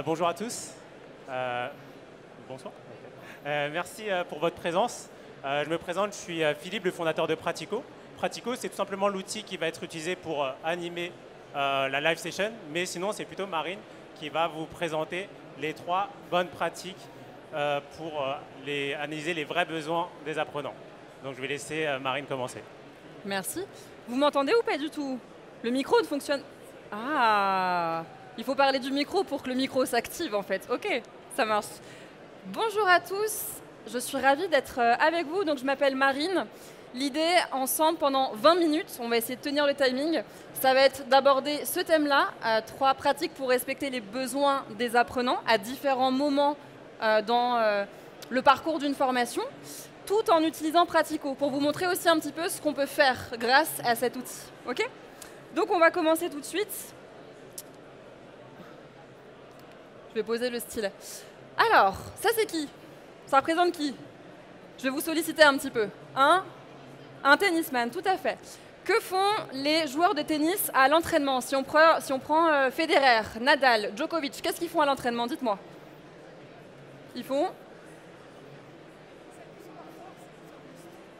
Bonjour à tous. Bonsoir. Merci pour votre présence. Je me présente, je suis Philippe, le fondateur de Pratico. Pratico, c'est tout simplement l'outil qui va être utilisé pour animer la live session, mais sinon, c'est plutôt Marine qui va vous présenter les 3 bonnes pratiques pour analyser les vrais besoins des apprenants. Donc, je vais laisser Marine commencer. Merci. Vous m'entendez ou pas du tout? Le micro ne fonctionne... Ah, il faut parler du micro pour que le micro s'active en fait. Ok, ça marche. Bonjour à tous, je suis ravie d'être avec vous. Donc je m'appelle Marine. L'idée, ensemble, pendant 20 minutes, on va essayer de tenir le timing, ça va être d'aborder ce thème-là, 3 pratiques pour respecter les besoins des apprenants à différents moments dans le parcours d'une formation, tout en utilisant Pratico, pour vous montrer aussi un petit peu ce qu'on peut faire grâce à cet outil. Ok ? Donc on va commencer tout de suite. Je vais poser le stylet. Alors, ça c'est qui? Ça représente qui? Je vais vous solliciter un petit peu. Un tennisman, tout à fait. Que font les joueurs de tennis à l'entraînement? Si on prend Federer, Nadal, Djokovic, qu'est-ce qu'ils font à l'entraînement? Dites-moi.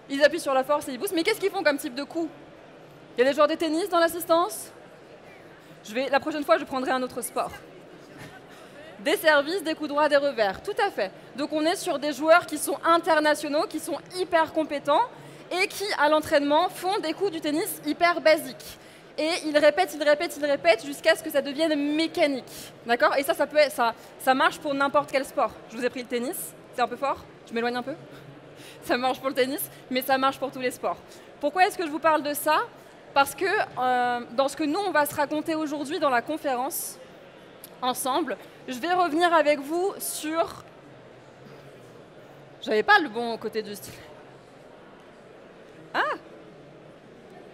Ils appuient sur la force et ils boostent. Mais qu'est-ce qu'ils font comme type de coup? Il y a des joueurs de tennis dans l'assistance? La prochaine fois, je prendrai un autre sport. Des services, des coups droits, des revers. Tout à fait. Donc on est sur des joueurs qui sont internationaux, qui sont hyper compétents et qui, à l'entraînement, font des coups du tennis hyper basiques. Et ils répètent jusqu'à ce que ça devienne mécanique. D'accord? Et ça marche pour n'importe quel sport. Je vous ai pris le tennis. C'est un peu fort? Je m'éloigne un peu? Ça marche pour le tennis, mais ça marche pour tous les sports. Pourquoi est-ce que je vous parle de ça? Parce que dans ce que nous, on va se raconter aujourd'hui dans la conférence, ensemble, je vais revenir avec vous sur... J'avais pas le bon côté du style.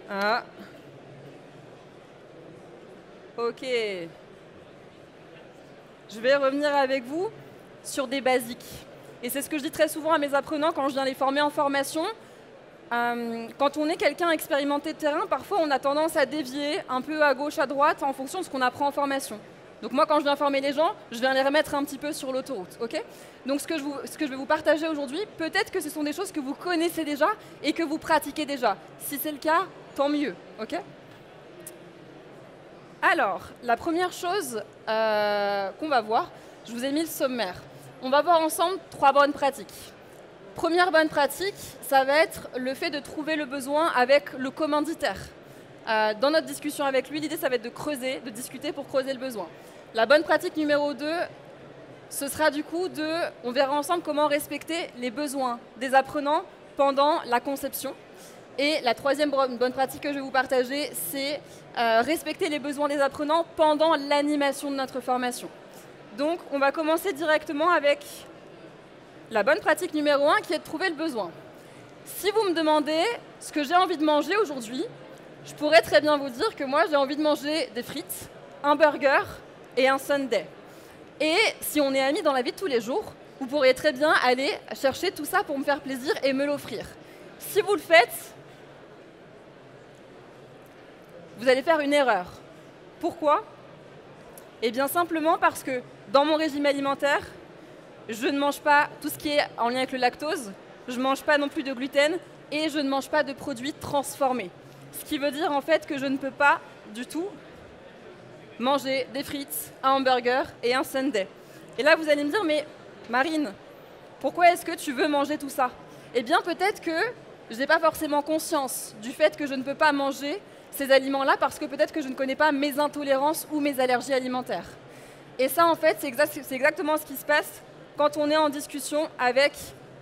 Ah. Ok. Je vais revenir avec vous sur des basiques. Et c'est ce que je dis très souvent à mes apprenants quand je viens les former en formation. Quand on est quelqu'un expérimenté de terrain, parfois on a tendance à dévier un peu à gauche, à droite en fonction de ce qu'on apprend en formation. Donc moi, quand je viens former les gens, je viens les remettre un petit peu sur l'autoroute. Okay? Donc ce que je vais vous partager aujourd'hui, peut-être que ce sont des choses que vous connaissez déjà et que vous pratiquez déjà. Si c'est le cas, tant mieux. Okay? Alors, la première chose qu'on va voir, je vous ai mis le sommaire. On va voir ensemble 3 bonnes pratiques. Première bonne pratique, ça va être le fait de trouver le besoin avec le commanditaire. Dans notre discussion avec lui, l'idée, ça va être de creuser, de discuter pour creuser le besoin. La bonne pratique numéro 2, ce sera du coup on verra ensemble comment respecter les besoins des apprenants pendant la conception. Et la 3e bonne pratique que je vais vous partager, c'est respecter les besoins des apprenants pendant l'animation de notre formation. Donc, on va commencer directement avec la bonne pratique numéro 1 qui est de trouver le besoin. Si vous me demandez ce que j'ai envie de manger aujourd'hui, je pourrais très bien vous dire que moi, j'ai envie de manger des frites, un burger et un sundae. Et si on est amis dans la vie de tous les jours, vous pourriez très bien aller chercher tout ça pour me faire plaisir et me l'offrir. Si vous le faites, vous allez faire une erreur. Pourquoi? Eh bien simplement parce que dans mon régime alimentaire, je ne mange pas tout ce qui est en lien avec le lactose, je ne mange pas non plus de gluten et je ne mange pas de produits transformés. Ce qui veut dire en fait que je ne peux pas du tout manger des frites, un hamburger et un sundae. Et là vous allez me dire, mais Marine, pourquoi est-ce que tu veux manger tout ça? Eh bien peut-être que je n'ai pas forcément conscience du fait que je ne peux pas manger ces aliments-là parce que peut-être que je ne connais pas mes intolérances ou mes allergies alimentaires. Et ça en fait c'est exactement ce qui se passe quand on est en discussion avec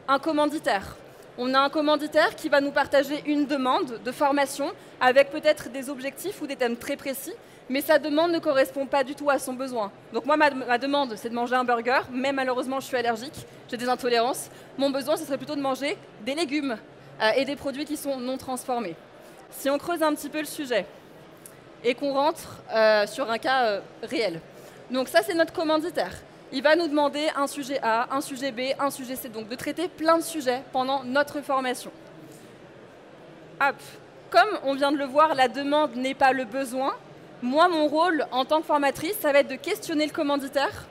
un commanditaire. On a un commanditaire qui va nous partager une demande de formation avec peut-être des objectifs ou des thèmes très précis, mais sa demande ne correspond pas du tout à son besoin. Donc moi, ma demande, c'est de manger un burger, mais malheureusement, je suis allergique, j'ai des intolérances. Mon besoin, ce serait plutôt de manger des légumes et des produits qui sont non transformés. Si on creuse un petit peu le sujet et qu'on rentre sur un cas réel. Donc ça, c'est notre commanditaire. Il va nous demander un sujet A, un sujet B, un sujet C, donc de traiter plein de sujets pendant notre formation. Hop. Comme on vient de le voir, la demande n'est pas le besoin. Moi, mon rôle en tant que formatrice, ça va être de questionner le commanditaire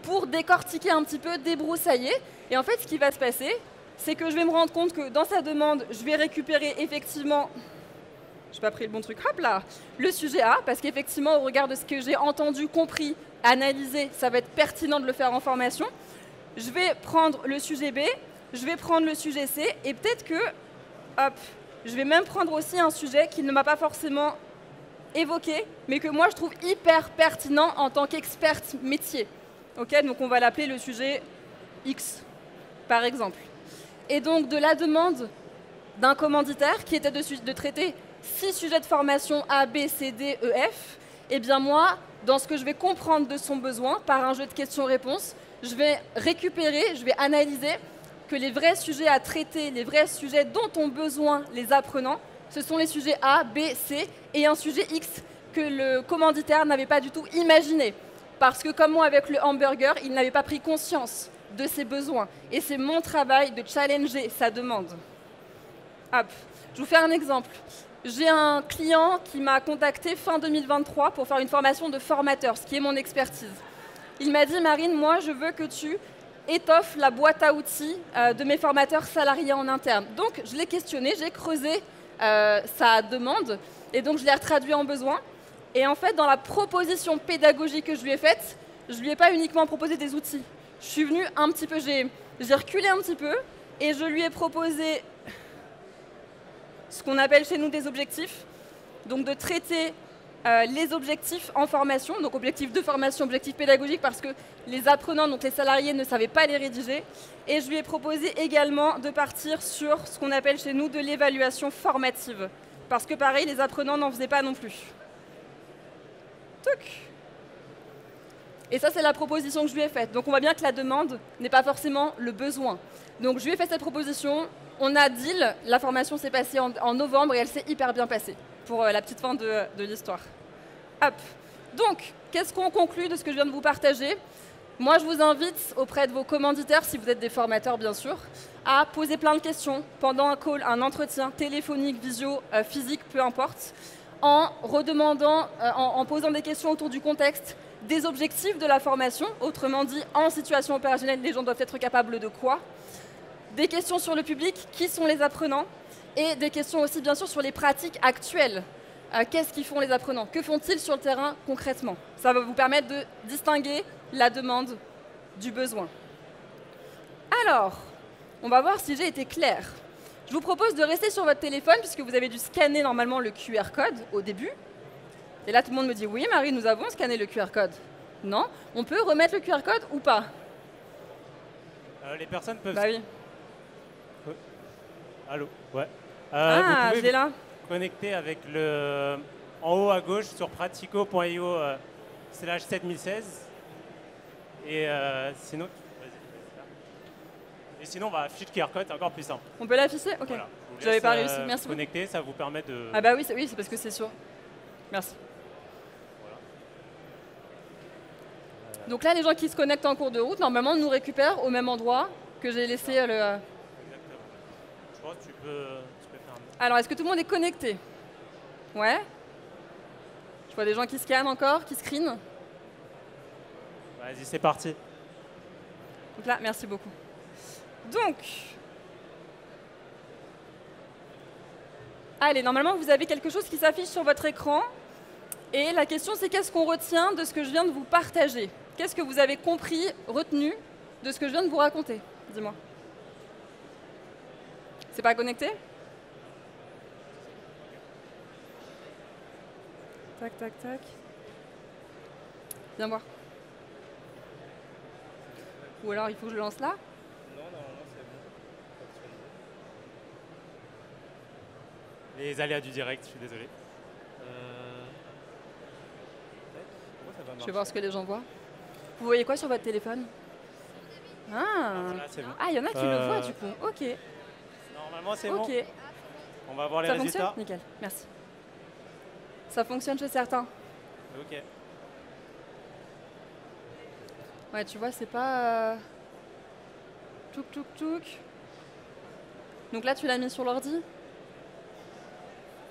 pour décortiquer un petit peu, débroussailler. Et en fait, ce qui va se passer, c'est que je vais me rendre compte que dans sa demande, je vais récupérer effectivement, je n'ai pas pris le bon truc, hop là, le sujet A, parce qu'effectivement, au regard de ce que j'ai entendu, compris, analysé, ça va être pertinent de le faire en formation. Je vais prendre le sujet B, je vais prendre le sujet C, et peut-être que, hop, je vais même prendre aussi un sujet qui ne m'a pas forcément évoqué, mais que moi je trouve hyper pertinent en tant qu'experte métier. Ok, donc on va l'appeler le sujet X, par exemple. Et donc de la demande d'un commanditaire qui était de traiter 6 sujets de formation A, B, C, D, E, F, eh bien moi, dans ce que je vais comprendre de son besoin, par un jeu de questions-réponses, je vais récupérer, je vais analyser que les vrais sujets à traiter, les vrais sujets dont ont besoin les apprenants, ce sont les sujets A, B, C et un sujet X que le commanditaire n'avait pas du tout imaginé. Parce que comme moi avec le hamburger, il n'avait pas pris conscience de ses besoins. Et c'est mon travail de challenger sa demande. Hop. Je vous fais un exemple. J'ai un client qui m'a contacté fin 2023 pour faire une formation de formateur, ce qui est mon expertise. Il m'a dit, Marine, moi je veux que tu étoffes la boîte à outils de mes formateurs salariés en interne. Donc je l'ai questionné, j'ai creusé sa demande et donc je l'ai retraduit en besoin. Et en fait, dans la proposition pédagogique que je lui ai faite, je ne lui ai pas uniquement proposé des outils. Je suis venue un petit peu, j'ai reculé un petit peu et je lui ai proposé ce qu'on appelle chez nous des objectifs. Donc de traiter les objectifs en formation, donc objectifs de formation, objectifs pédagogiques, parce que les apprenants, donc les salariés, ne savaient pas les rédiger. Et je lui ai proposé également de partir sur ce qu'on appelle chez nous de l'évaluation formative. Parce que pareil, les apprenants n'en faisaient pas non plus. Et ça, c'est la proposition que je lui ai faite. Donc on voit bien que la demande n'est pas forcément le besoin. Donc je lui ai fait cette proposition, on a deal, la formation s'est passée en novembre et elle s'est hyper bien passée pour la petite fin de l'histoire. Hop. Donc, qu'est-ce qu'on conclut de ce que je viens de vous partager ? Moi, je vous invite auprès de vos commanditaires, si vous êtes des formateurs bien sûr, à poser plein de questions pendant un call, un entretien téléphonique, visio, physique, peu importe, en redemandant, en posant des questions autour du contexte, des objectifs de la formation, autrement dit, en situation opérationnelle, les gens doivent être capables de quoi ? Des questions sur le public, qui sont les apprenants ? Et des questions aussi, bien sûr, sur les pratiques actuelles. Qu'est-ce qu'ils font les apprenants ? Que font-ils sur le terrain concrètement ? Ça va vous permettre de distinguer la demande du besoin. Alors, on va voir si j'ai été claire. Je vous propose de rester sur votre téléphone, puisque vous avez dû scanner normalement le QR code au début. Et là, tout le monde me dit, oui, Marie, nous avons scanné le QR code. Non ? On peut remettre le QR code ou pas ? Les personnes peuvent... Bah oui. Allô ? Ouais. Ah, je l'ai là. Connecter avec le... En haut à gauche sur pratico.io/7016. Et sinon... Et sinon, on va afficher le QR code, c'est encore plus simple. On peut l'afficher ? Ok. Voilà. Je n'avais pas réussi. Merci. Connecter, ça vous permet de... Ah bah oui, c'est parce que c'est sûr. Merci. Voilà. Donc là, les gens qui se connectent en cours de route, normalement, nous récupèrent au même endroit que j'ai laissé le... Exactement. Je pense que tu peux faire un... Alors, est-ce que tout le monde est connecté ? Ouais. Je vois des gens qui scannent encore, qui screenent. Vas-y, c'est parti. Donc là, merci beaucoup. Donc, allez, normalement, vous avez quelque chose qui s'affiche sur votre écran. Et la question, c'est qu'est-ce qu'on retient de ce que je viens de vous partager ? Qu'est-ce que vous avez compris, retenu de ce que je viens de vous raconter ? Dis-moi. C'est pas connecté ? Tac, tac, tac. Viens voir. Ou alors, il faut que je le lance là ? Non, normalement, c'est bon. Les aléas du direct, je suis désolé. Je vais voir ce que les gens voient. Vous voyez quoi sur votre téléphone ? Ah, Voilà, c'est bon. ah, il y en a qui le voient du coup. Ok. Normalement, c'est Ok. bon. On va voir les Ça résultats. fonctionne ? Nickel, merci. Ça fonctionne chez certains. Ok. Ouais, tu vois, c'est pas... Touk, touk, touk. Donc là, tu l'as mis sur l'ordi ?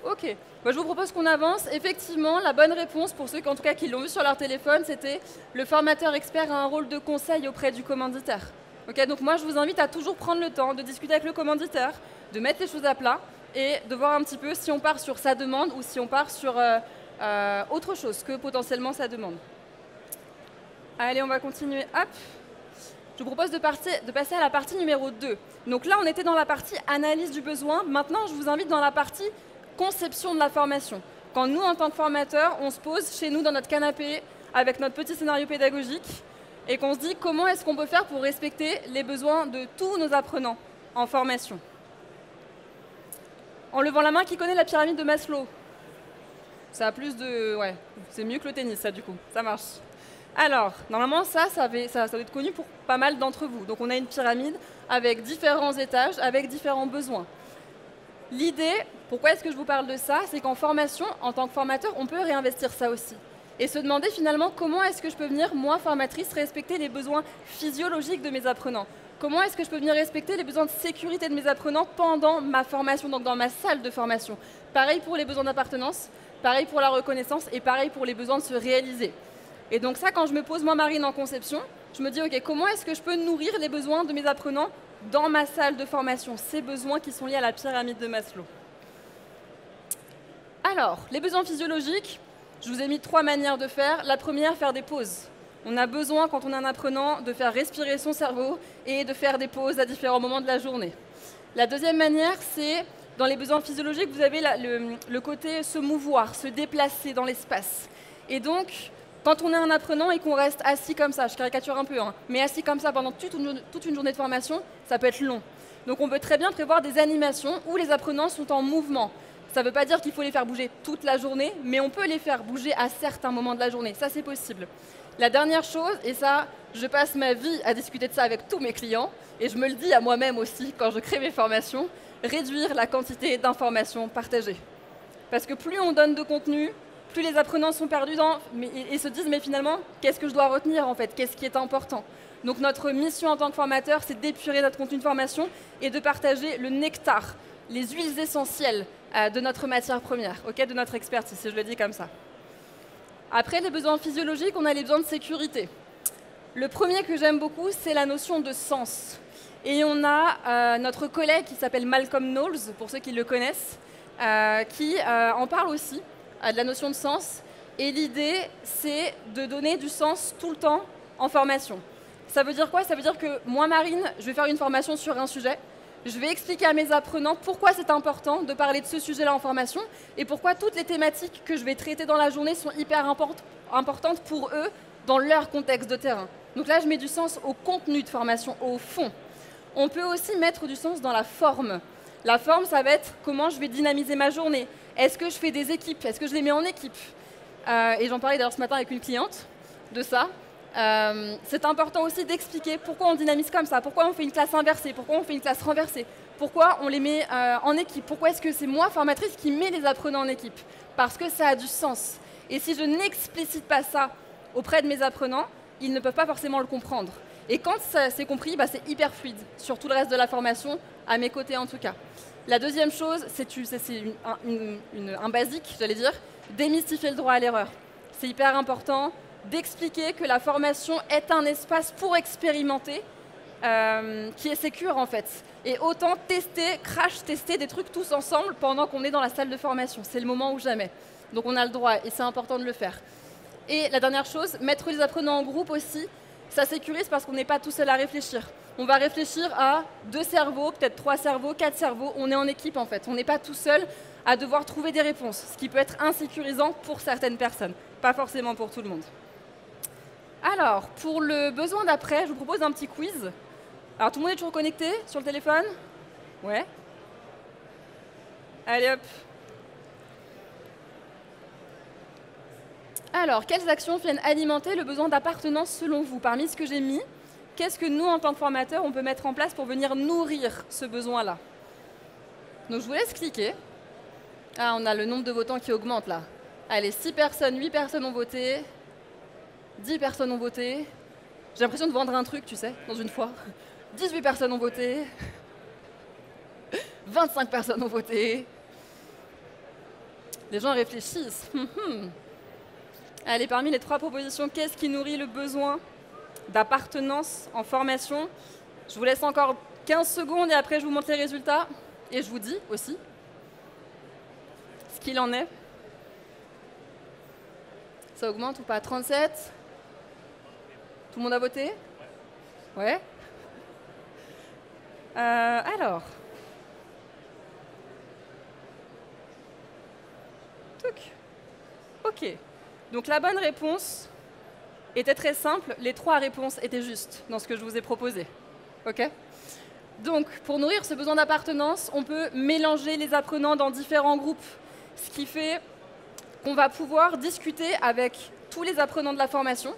Ok. Moi, je vous propose qu'on avance. Effectivement, la bonne réponse, pour ceux qui, en tout cas, qui l'ont vu sur leur téléphone, c'était le formateur expert a un rôle de conseil auprès du commanditaire. Okay, donc moi, je vous invite à toujours prendre le temps de discuter avec le commanditaire, de mettre les choses à plat et de voir un petit peu si on part sur sa demande ou si on part sur autre chose que potentiellement sa demande. Allez, on va continuer. Hop. Je vous propose de passer à la partie numéro 2. Donc là, on était dans la partie analyse du besoin. Maintenant, je vous invite dans la partie conception de la formation. Quand nous, en tant que formateurs, on se pose chez nous dans notre canapé avec notre petit scénario pédagogique et qu'on se dit comment est-ce qu'on peut faire pour respecter les besoins de tous nos apprenants en formation. En levant la main, qui connaît la pyramide de Maslow? Ça a plus de... Ouais, c'est mieux que le tennis, ça, du coup. Ça marche. Alors, normalement, ça doit être connu pour pas mal d'entre vous. Donc, on a une pyramide avec différents étages, avec différents besoins. L'idée, pourquoi est-ce que je vous parle de ça? C'est qu'en formation, en tant que formateur, on peut réinvestir ça aussi. Et se demander finalement comment est-ce que je peux venir, moi, formatrice, respecter les besoins physiologiques de mes apprenants. Comment est-ce que je peux venir respecter les besoins de sécurité de mes apprenants pendant ma formation, donc dans ma salle de formation. Pareil pour les besoins d'appartenance, pareil pour la reconnaissance et pareil pour les besoins de se réaliser. Et donc ça, quand je me pose, moi, Marine, en conception, je me dis, OK, comment est-ce que je peux nourrir les besoins de mes apprenants dans ma salle de formation, ces besoins qui sont liés à la pyramide de Maslow. Alors, les besoins physiologiques, je vous ai mis 3 manières de faire. La première, faire des pauses. On a besoin, quand on est un apprenant, de faire respirer son cerveau et de faire des pauses à différents moments de la journée. La deuxième manière, c'est, dans les besoins physiologiques, vous avez le côté se mouvoir, se déplacer dans l'espace. Et donc, quand on est un apprenant et qu'on reste assis comme ça, je caricature un peu, hein, mais assis comme ça pendant toute une journée de formation, ça peut être long. Donc on peut très bien prévoir des animations où les apprenants sont en mouvement. Ça ne veut pas dire qu'il faut les faire bouger toute la journée, mais on peut les faire bouger à certains moments de la journée. Ça, c'est possible. La dernière chose, et ça, je passe ma vie à discuter de ça avec tous mes clients, et je me le dis à moi-même aussi quand je crée mes formations, réduire la quantité d'informations partagées. Parce que plus on donne de contenu, plus les apprenants sont perdus et se disent mais finalement, qu'est-ce que je dois retenir en fait? Qu'est-ce qui est important? Donc notre mission en tant que formateur, c'est d'épurer notre contenu de formation et de partager le nectar, les huiles essentielles de notre matière première, okay, de notre expertise, si je le dis comme ça. Après les besoins physiologiques, on a les besoins de sécurité. Le premier que j'aime beaucoup, c'est la notion de sens. Et on a notre collègue qui s'appelle Malcolm Knowles, pour ceux qui le connaissent, qui en parle aussi, de la notion de sens. Et l'idée, c'est de donner du sens tout le temps en formation. Ça veut dire quoi? Ça veut dire que moi, Marine, je vais faire une formation sur un sujet. Je vais expliquer à mes apprenants pourquoi c'est important de parler de ce sujet-là en formation et pourquoi toutes les thématiques que je vais traiter dans la journée sont hyper importantes pour eux dans leur contexte de terrain. Donc là, je mets du sens au contenu de formation, au fond. On peut aussi mettre du sens dans la forme. La forme, ça va être comment je vais dynamiser ma journée. Est-ce que je fais des équipes? Est-ce que je les mets en équipe? Et j'en parlais d'ailleurs ce matin avec une cliente de ça. C'est important aussi d'expliquer pourquoi on dynamise comme ça, pourquoi on fait une classe inversée, pourquoi on fait une classe renversée, pourquoi on les met en équipe, pourquoi est-ce que c'est moi, formatrice, qui mets les apprenants en équipe? Parce que ça a du sens. Et si je n'explicite pas ça auprès de mes apprenants, ils ne peuvent pas forcément le comprendre. Et quand c'est compris, c'est hyper fluide sur tout le reste de la formation, à mes côtés en tout cas. La deuxième chose, c'est un basique, j'allais dire, démystifier le droit à l'erreur. C'est hyper important d'expliquer que la formation est un espace pour expérimenter, qui est sécure en fait. Et autant crash-tester des trucs tous ensemble pendant qu'on est dans la salle de formation. C'est le moment ou jamais. Donc on a le droit et c'est important de le faire. Et la dernière chose, mettre les apprenants en groupe aussi, ça sécurise parce qu'on n'est pas tout seul à réfléchir. On va réfléchir à 2 cerveaux, peut-être 3 cerveaux, 4 cerveaux. On est en équipe en fait. On n'est pas tout seul à devoir trouver des réponses, ce qui peut être insécurisant pour certaines personnes, pas forcément pour tout le monde. Alors, pour le besoin d'après, je vous propose un petit quiz. Alors, tout le monde est toujours connecté sur le téléphone? Ouais. Allez hop. Alors, quelles actions viennent alimenter le besoin d'appartenance selon vous? Parmi ce que j'ai mis, qu'est-ce que nous, en tant que formateurs, on peut mettre en place pour venir nourrir ce besoin-là? Donc, je vous laisse cliquer. Ah, on a le nombre de votants qui augmente là. Allez, 6 personnes, 8 personnes ont voté. 10 personnes ont voté. J'ai l'impression de vendre un truc, tu sais, dans une fois. 18 personnes ont voté. 25 personnes ont voté. Les gens réfléchissent. Allez, parmi les 3 propositions, qu'est-ce qui nourrit le besoin d'appartenance en formation? Je vous laisse encore 15 secondes et après je vous montre les résultats. Et je vous dis aussi ce qu'il en est. Ça augmente ou pas? 37. Tout le monde a voté? Ouais. Alors. Ok. Donc la bonne réponse était très simple. Les 3 réponses étaient justes dans ce que je vous ai proposé. Ok? Donc, pour nourrir ce besoin d'appartenance, on peut mélanger les apprenants dans différents groupes, ce qui fait qu'on va pouvoir discuter avec tous les apprenants de la formation,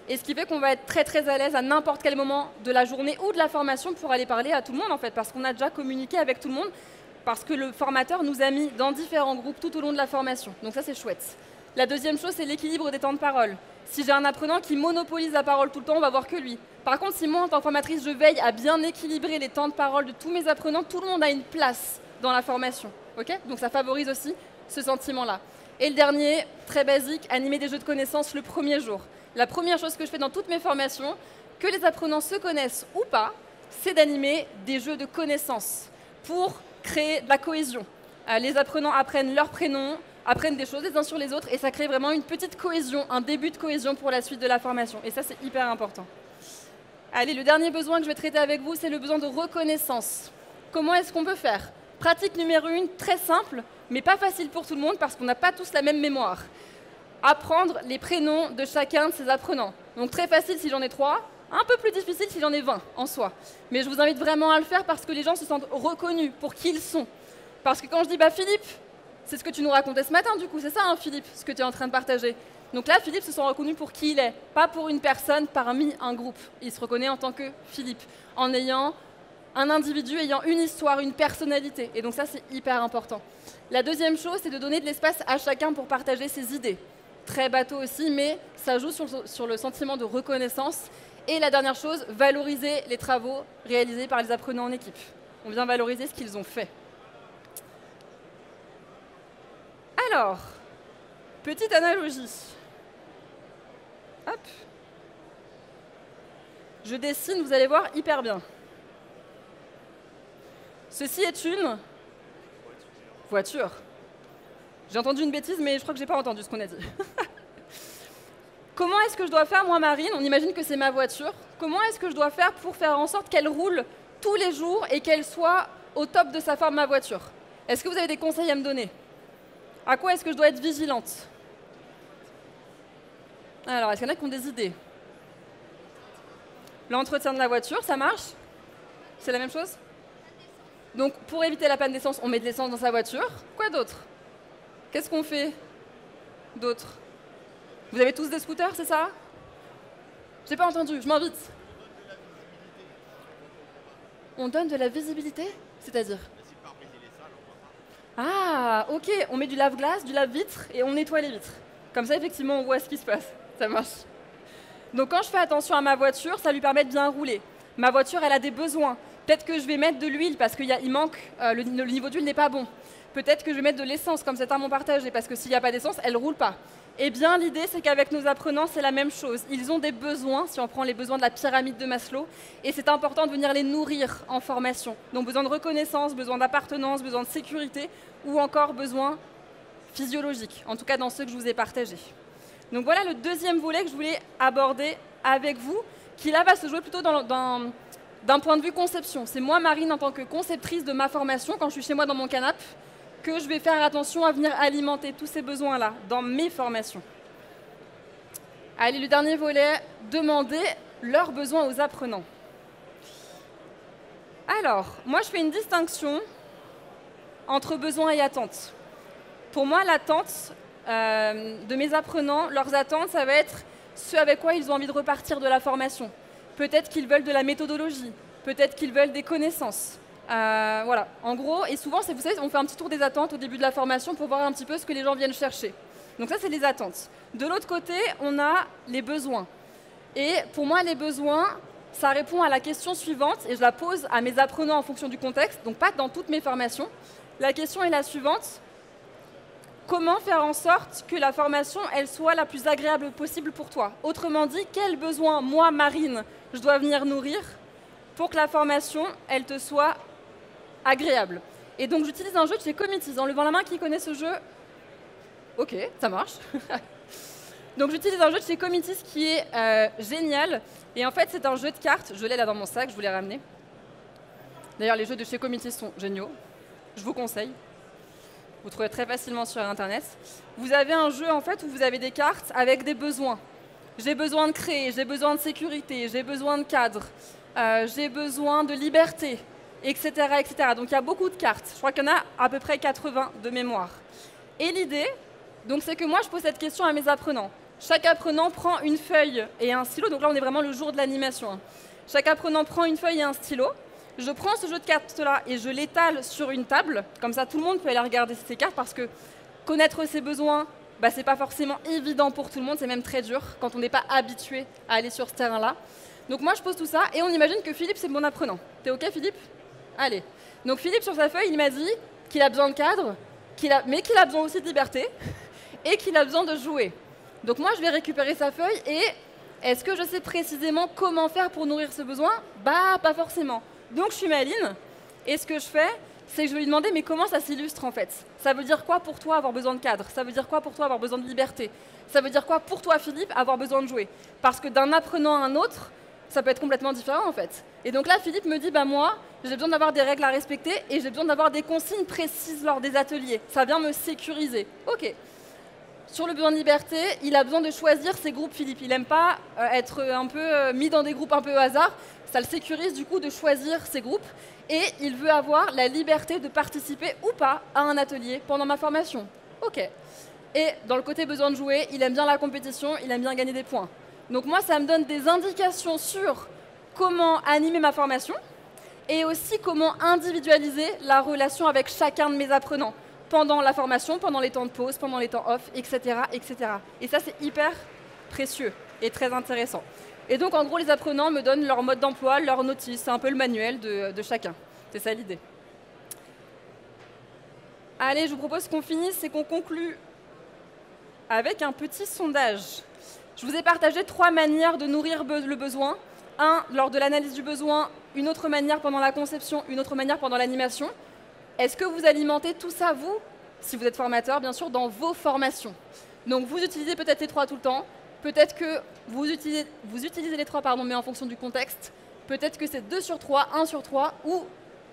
et ce qui fait qu'on va être très très à l'aise à n'importe quel moment de la journée ou de la formation pour aller parler à tout le monde, en fait, parce qu'on a déjà communiqué avec tout le monde, parce que le formateur nous a mis dans différents groupes tout au long de la formation. Donc ça, c'est chouette. La deuxième chose, c'est l'équilibre des temps de parole. Si j'ai un apprenant qui monopolise la parole tout le temps, on va voir que lui. Par contre, si moi, en tant que formatrice, je veille à bien équilibrer les temps de parole de tous mes apprenants, tout le monde a une place dans la formation. Okay? Donc ça favorise aussi ce sentiment-là. Et le dernier, très basique, animer des jeux de connaissances le premier jour. La première chose que je fais dans toutes mes formations, que les apprenants se connaissent ou pas, c'est d'animer des jeux de connaissances pour créer de la cohésion. Les apprenants apprennent leur prénom, apprennent des choses les uns sur les autres, et ça crée vraiment une petite cohésion, un début de cohésion pour la suite de la formation. Et ça, c'est hyper important. Allez, le dernier besoin que je vais traiter avec vous, c'est le besoin de reconnaissance. Comment est-ce qu'on peut faire? Pratique numéro 1, très simple, mais pas facile pour tout le monde parce qu'on n'a pas tous la même mémoire. Apprendre les prénoms de chacun de ces apprenants. Donc très facile si j'en ai 3, un peu plus difficile si j'en ai 20 en soi. Mais je vous invite vraiment à le faire parce que les gens se sentent reconnus pour qui ils sont. Parce que quand je dis « Philippe », c'est ce que tu nous racontais ce matin, du coup, c'est ça, hein, Philippe, ce que tu es en train de partager. Donc là, Philippe se sent reconnu pour qui il est, pas pour une personne parmi un groupe. Il se reconnaît en tant que Philippe, en ayant un individu ayant une histoire, une personnalité. Et donc ça, c'est hyper important. La deuxième chose, c'est de donner de l'espace à chacun pour partager ses idées. Très bateau aussi, mais ça joue sur le sentiment de reconnaissance. Et la dernière chose, valoriser les travaux réalisés par les apprenants en équipe. On vient valoriser ce qu'ils ont fait. Alors, petite analogie. Hop. Je dessine, vous allez voir, hyper bien. Ceci est une voiture. J'ai entendu une bêtise, mais je crois que je n'ai pas entendu ce qu'on a dit. Comment est-ce que je dois faire, moi, Marine? On imagine que c'est ma voiture. Comment est-ce que je dois faire pour faire en sorte qu'elle roule tous les jours et qu'elle soit au top de sa forme, ma voiture? Est-ce que vous avez des conseils à me donner? À quoi est-ce que je dois être vigilante? Alors, est-ce qu'il y en a qui ont des idées? L'entretien de la voiture, ça marche? C'est la même chose? Donc, pour éviter la panne d'essence, on met de l'essence dans sa voiture. Quoi d'autre? Qu'est-ce qu'on fait d'autre? Vous avez tous des scooters, c'est ça? J'ai pas entendu, je m'invite. On donne de la visibilité? C'est-à-dire? Ah, ok, on met du lave-glace, du lave-vitre et on nettoie les vitres. Comme ça, effectivement, on voit ce qui se passe. Ça marche. Donc quand je fais attention à ma voiture, ça lui permet de bien rouler. Ma voiture, elle a des besoins. Peut-être que je vais mettre de l'huile parce qu'il manque, le niveau d'huile n'est pas bon. Peut-être que je vais mettre de l'essence, comme c'est à mon partagé, parce que s'il n'y a pas d'essence, elle ne roule pas. Eh bien, l'idée, c'est qu'avec nos apprenants, c'est la même chose. Ils ont des besoins, si on prend les besoins de la pyramide de Maslow, et c'est important de venir les nourrir en formation. Donc, besoin de reconnaissance, besoin d'appartenance, besoin de sécurité, ou encore besoin physiologique, en tout cas dans ceux que je vous ai partagés. Donc voilà le deuxième volet que je voulais aborder avec vous, qui là va se jouer plutôt d'un point de vue conception. C'est moi, Marine, en tant que conceptrice de ma formation, quand je suis chez moi dans mon canapé, que je vais faire attention à venir alimenter tous ces besoins-là dans mes formations. Allez, le dernier volet, demander leurs besoins aux apprenants. Alors, moi, je fais une distinction entre besoins et attentes. Pour moi, l'attente de mes apprenants, leurs attentes, ça va être ce avec quoi ils ont envie de repartir de la formation. Peut-être qu'ils veulent de la méthodologie, peut-être qu'ils veulent des connaissances. Voilà, en gros, et souvent, vous savez, on fait un petit tour des attentes au début de la formation pour voir un petit peu ce que les gens viennent chercher. Donc ça, c'est les attentes. De l'autre côté, on a les besoins. Et pour moi, les besoins, ça répond à la question suivante, et je la pose à mes apprenants en fonction du contexte, donc pas dans toutes mes formations. La question est la suivante. comment faire en sorte que la formation, elle soit la plus agréable possible pour toi. Autrement dit, quels besoins, moi, Marine, je dois venir nourrir pour que la formation, elle te soit agréable. Et donc, j'utilise un jeu de chez Committees. En levant la main, qui connaît ce jeu? Ok, ça marche. Donc, j'utilise un jeu de chez Committees qui est génial. Et en fait, c'est un jeu de cartes. Je l'ai là dans mon sac, je vous l'ai ramené. D'ailleurs, les jeux de chez Committees sont géniaux. Je vous conseille. Vous trouvez très facilement sur Internet. Vous avez un jeu en fait où vous avez des cartes avec des besoins. J'ai besoin de créer, j'ai besoin de sécurité, j'ai besoin de cadre, j'ai besoin de liberté, etc., etc. Donc il y a beaucoup de cartes. Je crois qu'il y en a à peu près 80 de mémoire. Et l'idée, donc, c'est que moi je pose cette question à mes apprenants. Chaque apprenant prend une feuille et un stylo. Donc là on est vraiment le jour de l'animation, hein. Chaque apprenant prend une feuille et un stylo. Je prends ce jeu de cartes-là et je l'étale sur une table. Comme ça, tout le monde peut aller regarder ces cartes parce que connaître ses besoins, bah, ce n'est pas forcément évident pour tout le monde. C'est même très dur quand on n'est pas habitué à aller sur ce terrain-là. Donc moi, je pose tout ça et on imagine que Philippe, c'est mon apprenant. T'es OK, Philippe? Allez. Donc Philippe, sur sa feuille, il m'a dit qu'il a besoin de cadre, mais qu'il a besoin aussi de liberté et qu'il a besoin de jouer. Donc moi, je vais récupérer sa feuille et est-ce que je sais précisément comment faire pour nourrir ce besoin? Bah, pas forcément. Donc je suis Maline, et ce que je fais, c'est que je vais lui demander mais comment ça s'illustre en fait? Ça veut dire quoi pour toi avoir besoin de cadre? Ça veut dire quoi pour toi avoir besoin de liberté? Ça veut dire quoi pour toi Philippe avoir besoin de jouer? Parce que d'un apprenant à un autre, ça peut être complètement différent en fait. Et donc là Philippe me dit bah moi, j'ai besoin d'avoir des règles à respecter et j'ai besoin d'avoir des consignes précises lors des ateliers. Ça vient me sécuriser. Ok. Sur le besoin de liberté, il a besoin de choisir ses groupes Philippe. Il n'aime pas être un peu mis dans des groupes un peu au hasard. Ça le sécurise du coup de choisir ses groupes et il veut avoir la liberté de participer ou pas à un atelier pendant ma formation. Ok. Et dans le côté besoin de jouer, il aime bien la compétition, il aime bien gagner des points. Donc moi, ça me donne des indications sur comment animer ma formation et aussi comment individualiser la relation avec chacun de mes apprenants pendant la formation, pendant les temps de pause, pendant les temps off, etc., etc. Et ça, c'est hyper précieux et très intéressant. Et donc, en gros, les apprenants me donnent leur mode d'emploi, leur notice. C'est un peu le manuel de chacun. C'est ça l'idée. Allez, je vous propose qu'on finisse et qu'on conclue avec un petit sondage. Je vous ai partagé 3 manières de nourrir le besoin. Un, lors de l'analyse du besoin, une autre manière pendant la conception, une autre manière pendant l'animation. Est-ce que vous alimentez tout ça, vous, si vous êtes formateur, bien sûr, dans vos formations? Donc, vous utilisez peut-être les 3 tout le temps. Peut-être que vous utilisez les 3, pardon, mais en fonction du contexte. Peut-être que c'est 2 sur 3, 1 sur 3, ou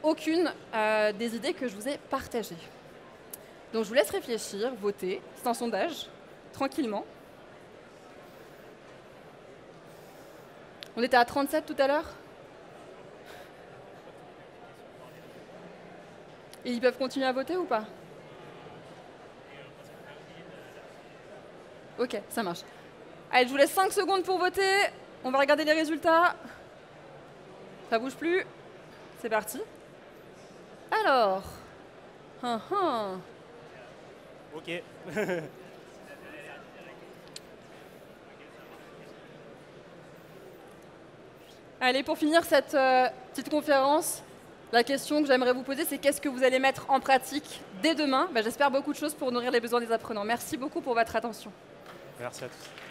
aucune des idées que je vous ai partagées. Donc je vous laisse réfléchir, voter. C'est un sondage, tranquillement. On était à 37 tout à l'heure. Et ils peuvent continuer à voter ou pas? Ok, ça marche. Allez, je vous laisse 5 secondes pour voter. On va regarder les résultats. Ça bouge plus. C'est parti. Alors. Ok. Allez, pour finir cette petite conférence, la question que j'aimerais vous poser, c'est qu'est-ce que vous allez mettre en pratique dès demain? J'espère beaucoup de choses pour nourrir les besoins des apprenants. Merci beaucoup pour votre attention. Merci à tous.